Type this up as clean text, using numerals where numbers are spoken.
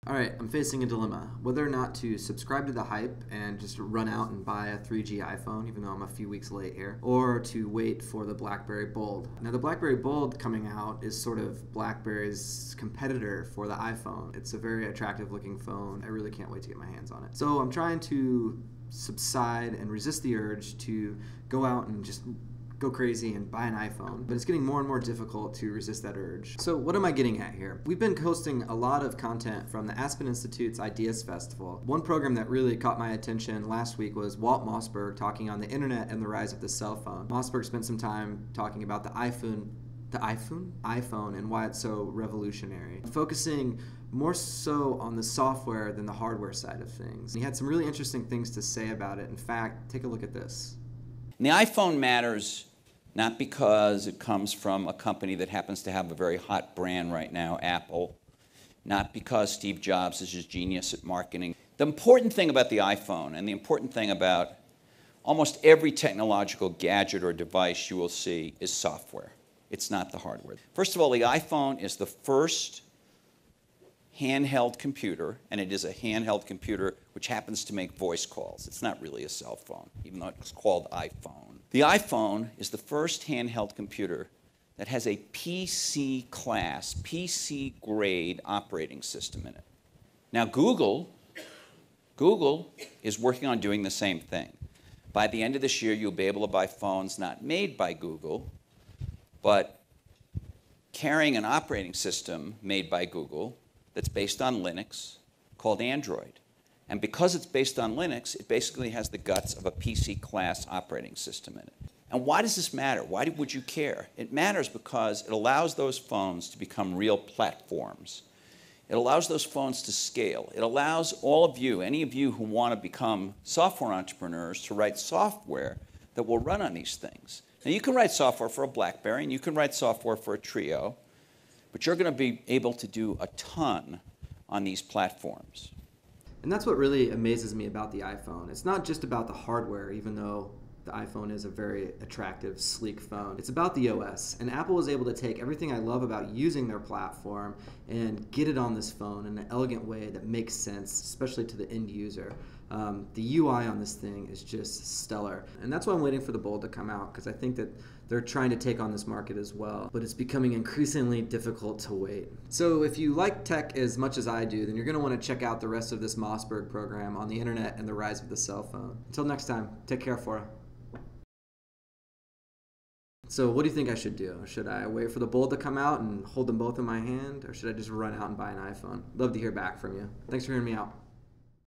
Alright, I'm facing a dilemma. Whether or not to subscribe to the hype and just run out and buy a 3G iPhone, even though I'm a few weeks late here, or to wait for the BlackBerry Bold. Now the BlackBerry Bold coming out is sort of BlackBerry's competitor for the iPhone. It's a very attractive looking phone. I really can't wait to get my hands on it. So I'm trying to subside and resist the urge to go out and just go crazy and buy an iPhone, but it's getting more and more difficult to resist that urge. So what am I getting at here? We've been hosting a lot of content from the Aspen Institute's Ideas Festival. One program that really caught my attention last week was Walt Mossberg talking on the internet and the rise of the cell phone. Mossberg spent some time talking about the iPhone and why it's so revolutionary, focusing more so on the software than the hardware side of things. He had some really interesting things to say about it. In fact, take a look at this. And the iPhone matters not because it comes from a company that happens to have a very hot brand right now, Apple, not because Steve Jobs is just genius at marketing. The important thing about the iPhone and the important thing about almost every technological gadget or device you will see is software. It's not the hardware. First of all, the iPhone is the first handheld computer, and it is a handheld computer which happens to make voice calls. It's not really a cell phone, even though it's called iPhone. The iPhone is the first handheld computer that has a PC class, PC grade operating system in it. Now Google is working on doing the same thing. By the end of this year, you'll be able to buy phones not made by Google, but carrying an operating system made by Google that's based on Linux called Android. And because it's based on Linux, it basically has the guts of a PC class operating system in it. And why does this matter? Why would you care? It matters because it allows those phones to become real platforms. It allows those phones to scale. It allows all of you, any of you who want to become software entrepreneurs, to write software that will run on these things. Now you can write software for a BlackBerry and you can write software for a Trio, but you're going to be able to do a ton on these platforms. And that's what really amazes me about the iPhone. It's not just about the hardware, even though the iPhone is a very attractive, sleek phone. It's about the OS. And Apple was able to take everything I love about using their platform and get it on this phone in an elegant way that makes sense, especially to the end user. The UI on this thing is just stellar. And that's why I'm waiting for the Bold to come out, because I think that they're trying to take on this market as well. But it's becoming increasingly difficult to wait. So if you like tech as much as I do, then you're going to want to check out the rest of this Mossberg program on the internet and the rise of the cell phone. Until next time, take care, FORA. So what do you think I should do? Should I wait for the Bold to come out and hold them both in my hand, or should I just run out and buy an iPhone? Love to hear back from you. Thanks for hearing me out.